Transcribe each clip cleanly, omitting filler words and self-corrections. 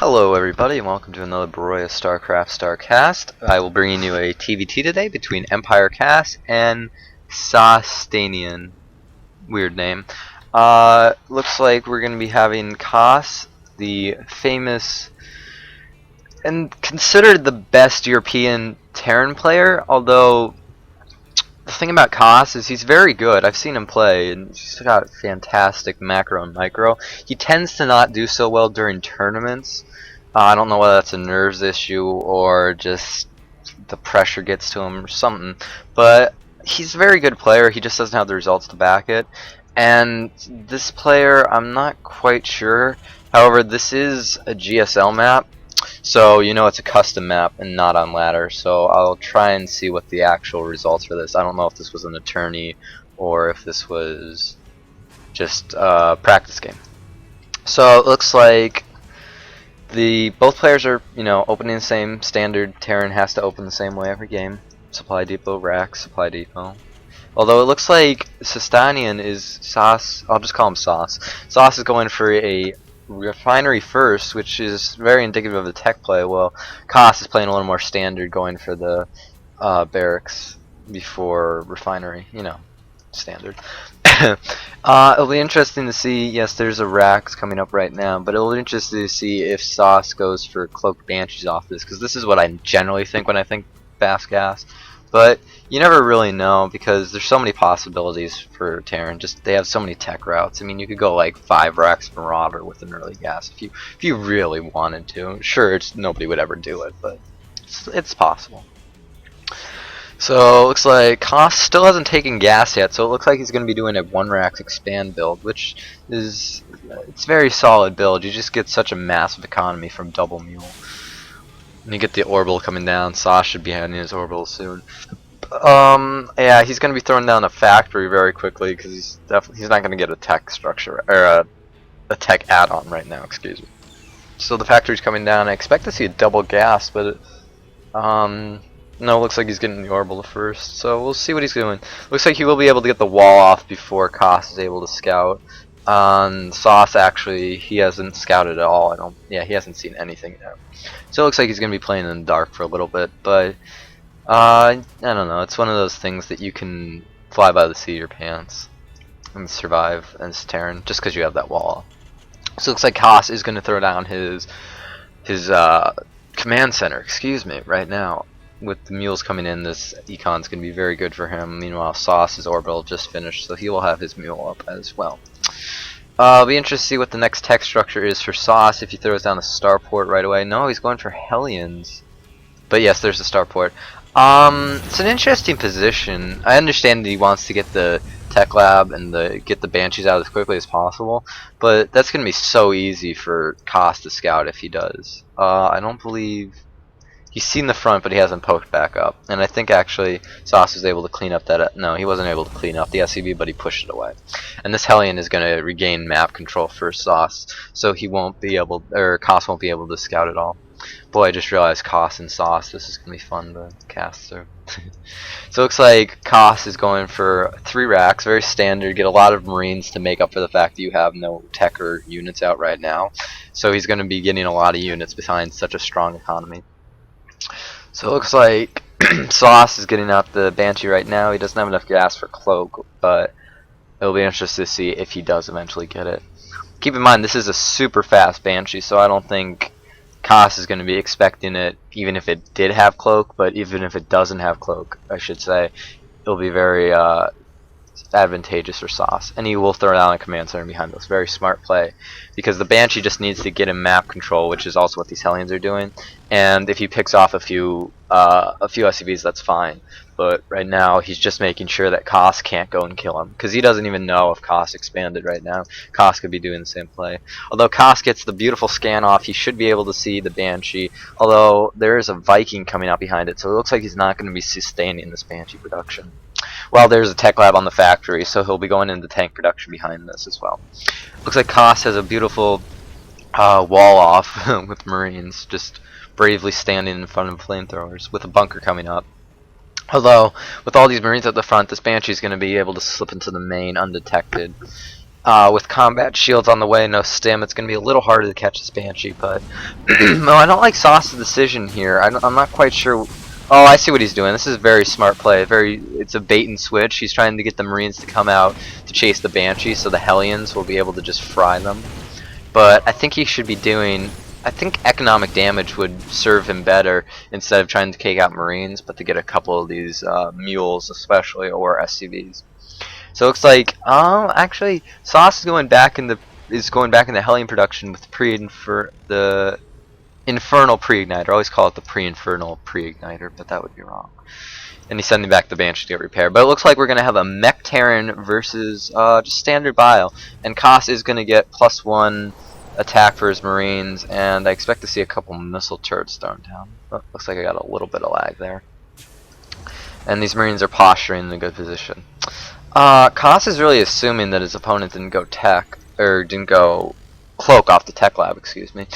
Hello everybody and welcome to another Baroya StarCraft StarCast. I will bring you a TVT today between EmpireKas and Saastainen. Weird name. Looks like we're going to be having Kas, the famous and considered the best European Terran player, although the thing about Kas is he's very good. I've seen him play, and he's got fantastic macro and micro. He tends to not do so well during tournaments. I don't know whether that's a nerves issue or just the pressure gets to him or something. But he's a very good player. He just doesn't have the results to back it. And this player, I'm not quite sure. However, this is a GSL map. So, you know, it's a custom map and not on ladder, so I'll try and see what the actual results for this. I don't know if this was an attorney or if this was just a practice game. So it looks like both players are, you know, opening the same standard. Terran has to open the same way every game. Supply depot, rack, supply depot. Although it looks like Saastainen is Sauce. I'll just call him Sauce. Sauce is going for a refinery first, which is very indicative of the tech play. Well, Kas is playing a little more standard, going for the barracks before refinery. You know, standard. It'll be interesting to see. Yes, there's a racks coming up right now, but it'll be interesting to see if Sauce goes for cloaked banshees off this, because this is what I generally think when I think fast gas. But you never really know because there's so many possibilities for Terran. Just they have so many tech routes. I mean, you could go like 5 racks Marauder with an early gas if you really wanted to. Sure, nobody would ever do it, but it's possible. So it looks like Kas still hasn't taken gas yet, so it looks like he's going to be doing a 1 racks expand build, which is it's a very solid build. You just get such a massive economy from double mule. And you get the orbital coming down. Sauce should be handing his orbital soon. Yeah, he's going to be throwing down a factory very quickly because he's not going to get a tech structure or a tech add-on right now. Excuse me. So the factory's coming down. I expect to see a double gas, but no, it looks like he's getting the orbital first. So we'll see what he's doing. Looks like he will be able to get the wall off before Kas is able to scout. Sauce actually, he hasn't scouted at all. Yeah, he hasn't seen anything yet. So it looks like he's going to be playing in the dark for a little bit, but I don't know. It's one of those things that you can fly by the seat of your pants and survive as Terran just because you have that wall. So it looks like Kas is going to throw down his command center, excuse me, right now. With the mules coming in, this econ's going to be very good for him. Meanwhile, Sauce's orbital just finished, so he will have his mule up as well. It'll be interesting to see what the next tech structure is for Sauce if he throws down a starport right away. No, he's going for Hellions. But yes, there's a starport. It's an interesting position. I understand that he wants to get the tech lab and get the banshees out as quickly as possible, but that's going to be so easy for Kas to scout if he does. I don't believe he's seen the front, but he hasn't poked back up. And I think actually Sauce was able to clean up that. No, he wasn't able to clean up the SCV, but he pushed it away. And this Hellion is going to regain map control for Sauce, so he won't be able, or Kas won't be able to scout at all. Boy, I just realized Kas and Sauce. This is going to be fun to cast through. So it looks like Kas is going for 3 racks, very standard. Get a lot of Marines to make up for the fact that you have no tech or units out right now. So he's going to be getting a lot of units behind such a strong economy. So it looks like Sauce is getting out the Banshee right now. He doesn't have enough gas for Cloak, but it'll be interesting to see if he does eventually get it. Keep in mind, this is a super fast Banshee, so I don't think Kas is going to be expecting it, even if it did have Cloak, but even if it doesn't have Cloak, I should say, it'll be very advantageous for Sauce. And he will throw down a command center behind this. Very smart play, because the Banshee just needs to get him map control, which is also what these Hellions are doing. And if he picks off a few SCVs, that's fine. But right now, he's just making sure that Kas can't go and kill him, because he doesn't even know if Kas expanded right now. Kas could be doing the same play. Although Kas gets the beautiful scan off, he should be able to see the Banshee. Although there is a Viking coming out behind it, so it looks like he's not going to be sustaining this Banshee production. Well, there's a tech lab on the factory, so he'll be going into tank production behind this as well. Looks like Kas has a beautiful wall off with Marines, just bravely standing in front of flamethrowers with a bunker coming up. Although, with all these Marines at the front, this Banshee is going to be able to slip into the main undetected. With combat shields on the way, no stim, it's going to be a little harder to catch this Banshee, but no, I don't like Sauce's decision here. I'm not quite sure. Oh, I see what he's doing. This is a very smart play. It's a bait and switch. He's trying to get the Marines to come out to chase the Banshee, so the Hellions will be able to just fry them. But I think he should be doing. I think economic damage would serve him better instead of trying to take out Marines, but to get a couple of these mules, especially, or SCVs. So it looks like actually Sauce is going back in the Hellion production with the Infernal Pre-Igniter. I always call it the Pre-Infernal Pre-Igniter, but that would be wrong. And he's sending back the Banshee to get repaired. But it looks like we're gonna have a Mech Terran versus just standard Bile, and Kas is gonna get +1 attack for his Marines, and I expect to see a couple missile turrets thrown down. Oh, looks like I got a little bit of lag there. And these Marines are posturing in a good position. Kas is really assuming that his opponent didn't go tech, or didn't go cloak off the tech lab, excuse me.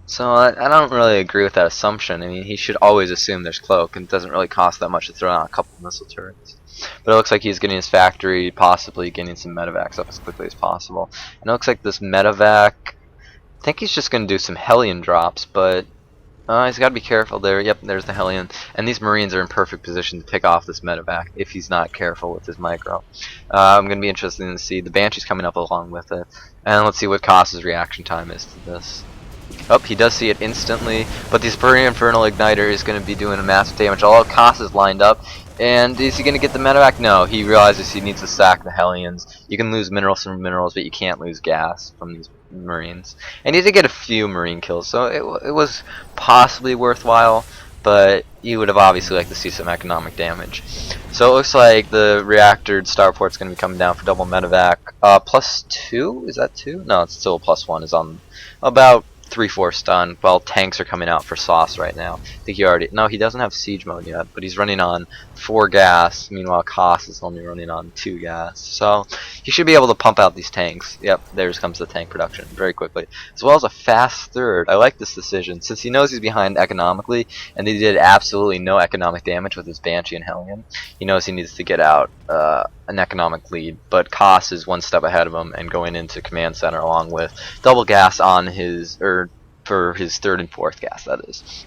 So I don't really agree with that assumption. I mean, he should always assume there's cloak, and it doesn't really cost that much to throw out a couple of missile turrets. But it looks like he's getting his factory, possibly getting some medevacs up as quickly as possible. And it looks like this medevac, I think he's just going to do some Hellion drops, but he's got to be careful there. Yep, there's the Hellion. And these Marines are in perfect position to pick off this medevac if he's not careful with his micro. I'm going to be interested to see. The Banshee's coming up along with it. And let's see what Kas's reaction time is to this. Oh, he does see it instantly, but this Infernal Igniter is going to be doing a massive damage. All of Kas is lined up. And is he going to get the medevac? No, he realizes he needs to sack the Hellions. You can lose minerals from minerals, but you can't lose gas from these Marines. And he did get a few Marine kills, so it was possibly worthwhile, but you would have obviously liked to see some economic damage. So it looks like the reactor starport's going to be coming down for double medevac. +2? Is that 2? No, it's still +1. Is on about 3/4 stun, while tanks are coming out for Sauce right now. I think he already... No, he doesn't have siege mode yet, but he's running on 4 gas. Meanwhile, Kas is only running on 2 gas. So he should be able to pump out these tanks. Yep, there comes the tank production very quickly. As well as a fast third. I like this decision. Since he knows he's behind economically, and he did absolutely no economic damage with his Banshee and Hellion, he knows he needs to get out an economic lead. But Kas is one step ahead of him and going into command center along with double gas on his... for his 3rd and 4th gas, that is.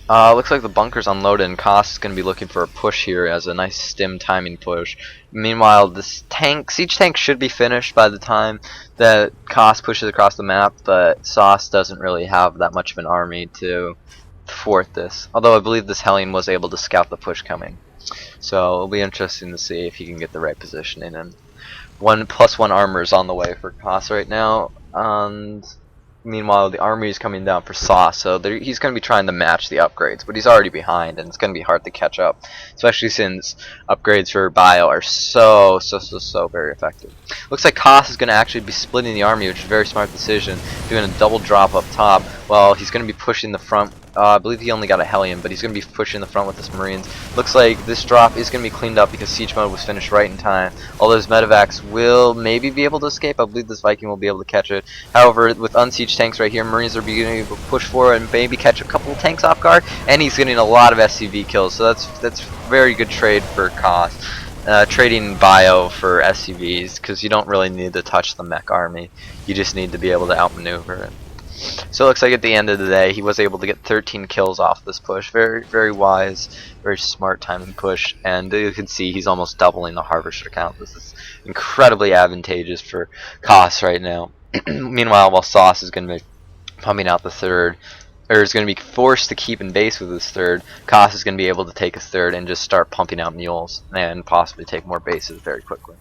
Looks like the bunker's unloaded, and Kas is going to be looking for a push here as a nice stim timing push. Meanwhile, this siege tank should be finished by the time that Kas pushes across the map, but Sauce doesn't really have that much of an army to thwart this. Although I believe this Hellion was able to scout the push coming. So it'll be interesting to see if he can get the right positioning. And +1 armor is on the way for Kas right now, and meanwhile the army is coming down for Sauce, so he's going to be trying to match the upgrades, but he's already behind, and it's going to be hard to catch up, especially since upgrades for Bio are so very effective. Looks like Kas is going to actually be splitting the army, which is a very smart decision, doing a double drop up top. Well, he's going to be pushing the front. I believe he only got a Hellion, but he's going to be pushing the front with his Marines. Looks like this drop is going to be cleaned up because siege mode was finished right in time. All those medevacs will maybe be able to escape. I believe this Viking will be able to catch it. However, with unsieged tanks right here, Marines are beginning to push forward and maybe catch a couple of tanks off guard, and he's getting a lot of SCV kills. So that's very good trade for Kas. Trading Bio for SCVs, because you don't really need to touch the mech army. You just need to be able to outmaneuver it. So it looks like at the end of the day, he was able to get 13 kills off this push. Very wise, very smart timing push. And you can see he's almost doubling the Harvester count. This is incredibly advantageous for Kas right now. Meanwhile, while Sauce is going to be pumping out the 3rd, or is going to be forced to keep in base with his 3rd, Kas is going to be able to take his 3rd and just start pumping out mules and possibly take more bases very quickly.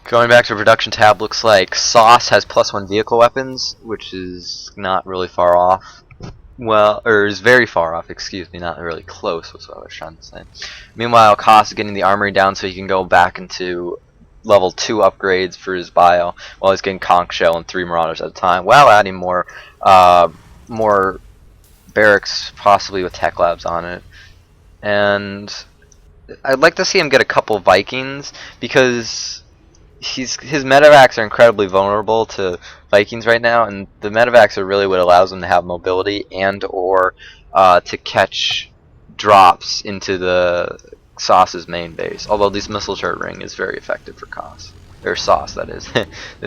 Going back to the production tab, looks like Sauce has +1 vehicle weapons, which is not really far off. Well, or is very far off, excuse me, not really close was what I was trying to say. Meanwhile, Kas is getting the armory down so he can go back into level 2 upgrades for his Bio, while he's getting Conch Shell and 3 Marauders at a time, while adding more barracks, possibly with tech labs on it. And I'd like to see him get a couple Vikings, because his medevacs are incredibly vulnerable to Vikings right now, and the medevacs are really what allows him to have mobility and or to catch drops into the Sauce's main base. Although these missile turret ring is very effective for Kos. Or Sauce, that is.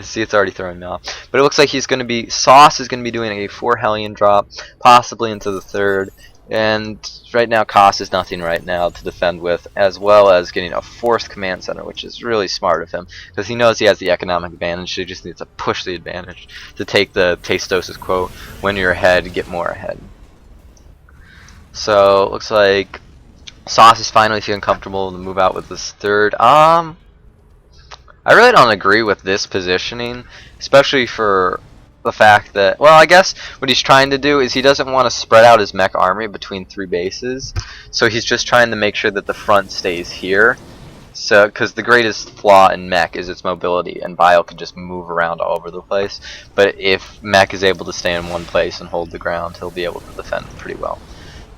See, it's already throwing me off. But it looks like he's going to be... Sauce is going to be doing a 4 Hellion drop, possibly into the 3rd. And right now, Kos is nothing right now to defend with, as well as getting a 4th command center, which is really smart of him, because he knows he has the economic advantage. He just needs to push the advantage to take the Tastosis quote, when you're ahead, get more ahead. So, it looks like Sauce is finally feeling comfortable to move out with this 3rd. I really don't agree with this positioning, especially for the fact that, well, I guess what he's trying to do is he doesn't want to spread out his mech army between 3 bases, so he's just trying to make sure that the front stays here. So, because the greatest flaw in mech is its mobility, and Bile can just move around all over the place. But if mech is able to stay in one place and hold the ground, he'll be able to defend pretty well.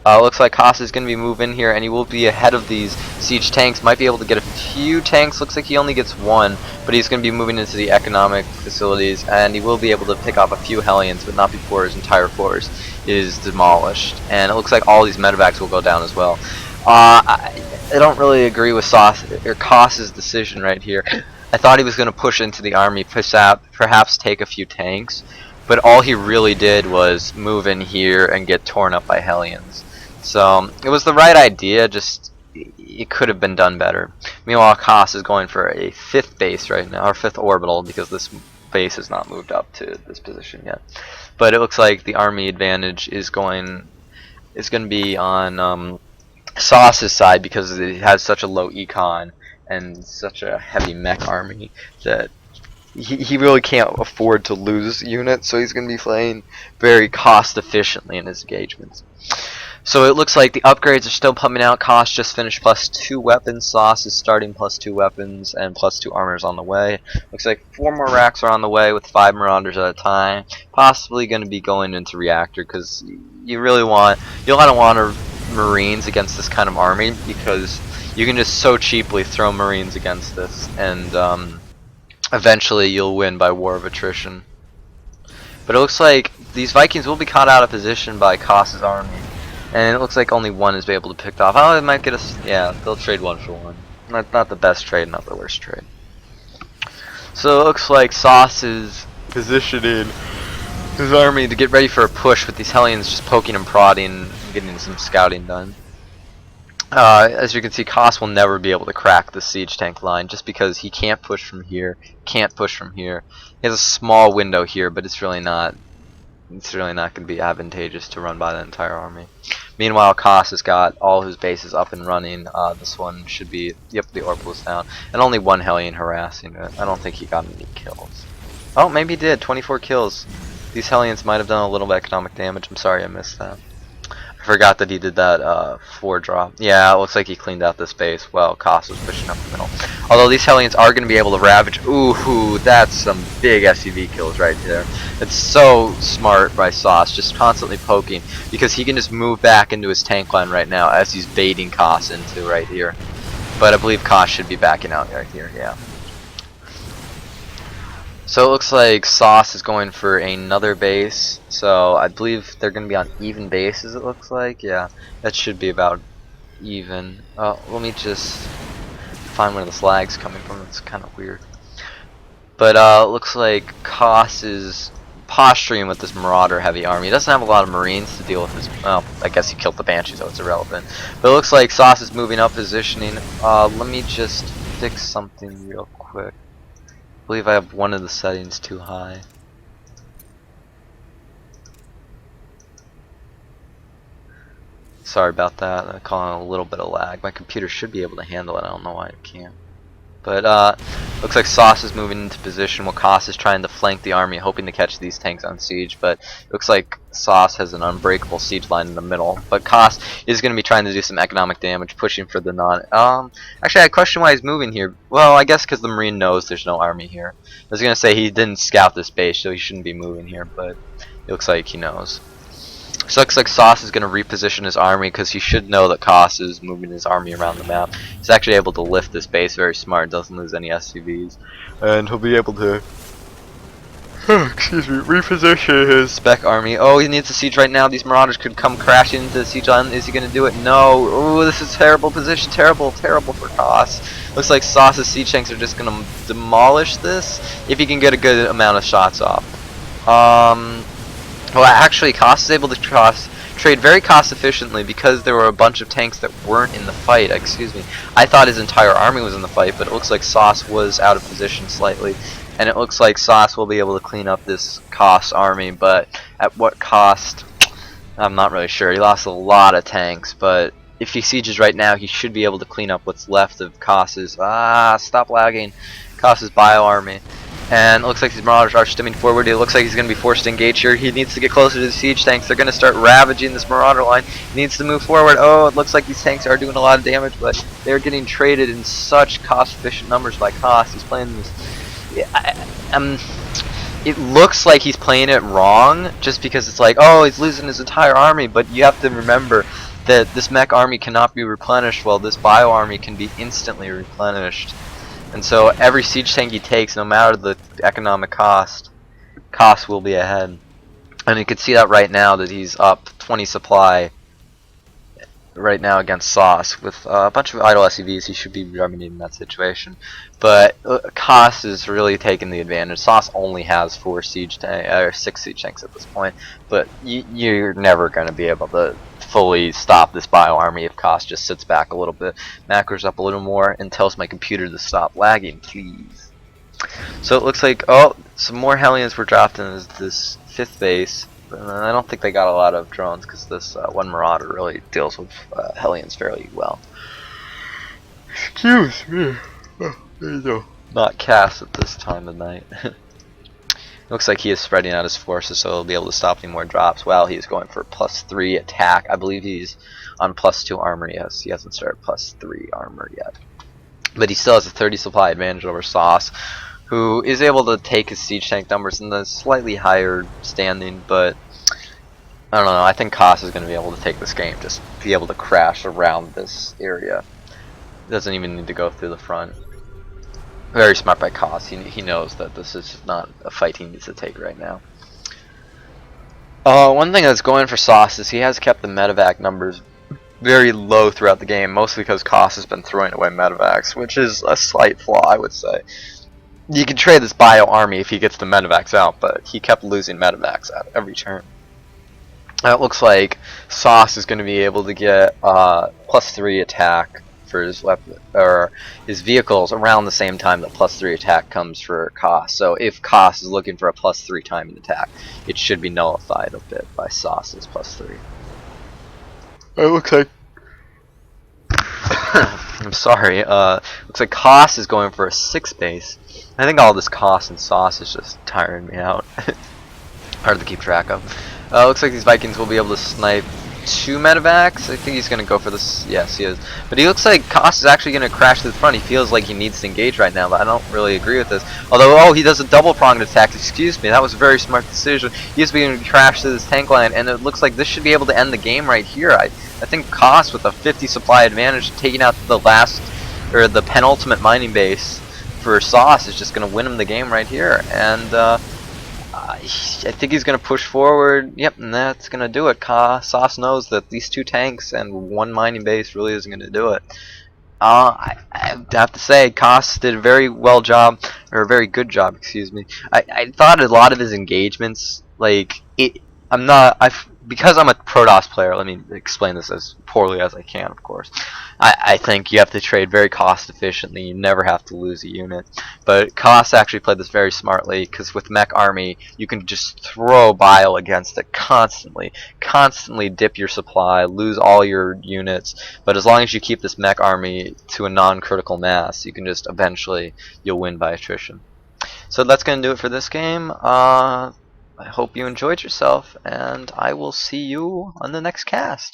Looks like Kos is going to be moving here, and he will be ahead of these siege tanks. Might be able to get a few tanks. Looks like he only gets 1, but he's going to be moving into the economic facilities, and he will be able to pick off a few Hellions, but not before his entire force is demolished. And it looks like all these medevacs will go down as well. I don't really agree with Kos's decision right here. I thought he was going to push into the army, perhaps take a few tanks, but all he really did was move in here and get torn up by Hellions. So it was the right idea, just it could have been done better. Meanwhile, Kos is going for a 5th base right now, or 5th orbital, because this base has not moved up to this position yet. But it looks like the army advantage is going to be on Sauce's side, because it has such a low econ and such a heavy mech army that he really can't afford to lose units, so he's going to be playing very cost efficiently in his engagements. So it looks like the upgrades are still pumping out. Kos just finished +2 weapons. Sauce is starting +2 weapons and +2 armors on the way. Looks like 4 more racks are on the way with 5 Marauders at a time. Possibly going to be going into Reactor, because you don't want Marines against this kind of army, because you can just so cheaply throw Marines against this, and eventually you'll win by war of attrition. But it looks like these Vikings will be caught out of position by Kos's army. And it looks like only 1 is able to pick off. Oh, it might get us. Yeah, they'll trade 1 for 1. Not the best trade, not the worst trade. So it looks like Sauce is positioning his army to get ready for a push, with these Hellions just poking and prodding and getting some scouting done. As you can see, Kos will never be able to crack the siege tank line, just because he can't push from here, can't push from here. He has a small window here, but it's really not going to be advantageous to run by the entire army. Meanwhile, Kos has got all his bases up and running. This one should be, yep, the orbital is down, and only 1 Hellion harassing it. I don't think he got any kills. Oh, maybe he did. 24 kills. These Hellions might have done a little bit of economic damage. I'm sorry I missed that. I forgot that he did that 4 drop. Yeah, it looks like he cleaned out this base while Kos was pushing up the middle. Although these Hellions are going to be able to ravage. Ooh, that's some big SUV kills right there. It's so smart by Sauce, just constantly poking, because he can just move back into his tank line right now as he's baiting Kos into right here. But I believe Kos should be backing out right here, yeah. So it looks like Sauce is going for another base. So I believe they're going to be on even bases, it looks like. Yeah, that should be about even. Let me just find where the flag's coming from. It's kind of weird. But it looks like Kos is posturing with this Marauder heavy army. He doesn't have a lot of Marines to deal with his. Well, I guess he killed the Banshee, so it's irrelevant. But it looks like Sauce is moving up positioning. Let me just fix something real quick. I believe I have one of the settings too high. Sorry about that. I'm calling a little bit of lag. My computer should be able to handle it. I don't know why it can't. But looks like Sauce is moving into position while Kos is trying to flank the army, hoping to catch these tanks on siege. But looks like Sauce has an unbreakable siege line in the middle. But Kos is going to be trying to do some economic damage, pushing for the non. Actually, I question why he's moving here. Well, I guess because the Marine knows there's no army here. I was going to say he didn't scout this base, so he shouldn't be moving here. But it looks like he knows. So it looks like Sauce is going to reposition his army, because he should know that Kos is moving his army around the map. He's actually able to lift this base, very smart, doesn't lose any SCVs. And he'll be able to Excuse me, reposition his spec army. Oh, he needs a siege right now. These marauders could come crashing into the siege line. Is he going to do it? No. Oh, this is terrible position. Terrible, terrible for Kos. Looks like Sauce's siege tanks are just going to demolish this if he can get a good amount of shots off. Well, actually, Kos is able to trade very cost efficiently because there were a bunch of tanks that weren't in the fight. Excuse me. I thought his entire army was in the fight, but it looks like Sauce was out of position slightly. And it looks like Sauce will be able to clean up this Kos army, but at what cost? I'm not really sure. He lost a lot of tanks, but if he sieges right now, he should be able to clean up what's left of Kos's stop lagging. Kos's bio army. And it looks like these marauders are stimming forward. It looks like he's going to be forced to engage here. He needs to get closer to the siege tanks. They're going to start ravaging this marauder line. He needs to move forward. Oh, it looks like these tanks are doing a lot of damage, but they're getting traded in such cost-efficient numbers by Kos. He's playing this. It looks like he's playing it wrong, just because it's like, oh, he's losing his entire army. But you have to remember that this mech army cannot be replenished, while this bio army can be instantly replenished. And so every siege tank he takes, no matter the economic cost, Kos will be ahead. And you can see that right now that he's up 20 supply right now against Sauce. With a bunch of idle SCVs, he should be remedying that situation. But Kos is really taking the advantage. Sauce only has 6 siege tanks at this point. But you're never going to be able to fully stop this bio army if Kos just sits back a little bit, macros up a little more, and tells my computer to stop lagging, please. So it looks like, oh, some more Hellions were dropped in this 5th base. I don't think they got a lot of drones because this one Marauder really deals with Hellions fairly well. Excuse me. Oh, there you go. Not cast at this time of night. Looks like he is spreading out his forces, so he'll be able to stop any more drops. Well, he's going for +3 attack. I believe he's on +2 armor. Yes, he hasn't started +3 armor yet. But he still has a 30 supply advantage over Sauce, who is able to take his siege tank numbers in the slightly higher standing. But I don't know. I think Kos is going to be able to take this game. Just be able to crash around this area. Doesn't even need to go through the front. Very smart by Kos. He knows that this is not a fight he needs to take right now. One thing that's going for Sauce is he has kept the medevac numbers very low throughout the game, mostly because Kos has been throwing away medevacs, which is a slight flaw, I would say. You can trade this bio army if he gets the medevacs out, but he kept losing medevacs at every turn. It looks like Sauce is going to be able to get +3 attack for his weapon or his vehicles around the same time that +3 attack comes for Kos. So if Kos is looking for a +3 timing attack, it should be nullified a bit by Sauce's +3. It looks like I'm sorry. Looks like Kos is going for a 6 base. I think all this Kos and Sauce is just tiring me out. Hard to keep track of. Looks like these Vikings will be able to snipe 2 medevacs. I think he's going to go for this. Yes, he is. But he looks like Kos is actually going to crash to the front. He feels like he needs to engage right now, but I don't really agree with this. Although, oh, he does a double-pronged attack. Excuse me, that was a very smart decision. He's going to crash to this tank line, and it looks like this should be able to end the game right here. I think Kos, with a 50 supply advantage, taking out the last, or the penultimate mining base for Sauce, is just going to win him the game right here. And I think he's going to push forward. Yep, and that's going to do it. Sauce knows that these 2 tanks and 1 mining base really isn't going to do it. I have to say, Kos did a very well job, or a very good job, excuse me. I thought a lot of his engagements, like, because I'm a Protoss player, let me explain this as poorly as I can, of course. I think you have to trade very cost efficiently. You never have to lose a unit. But Kos actually played this very smartly, because with Mech Army, you can just throw bile against it constantly. Constantly dip your supply, lose all your units. But as long as you keep this Mech Army to a non-critical mass, you can just eventually, you'll win by attrition. So that's going to do it for this game. I hope you enjoyed yourself, and I will see you on the next cast.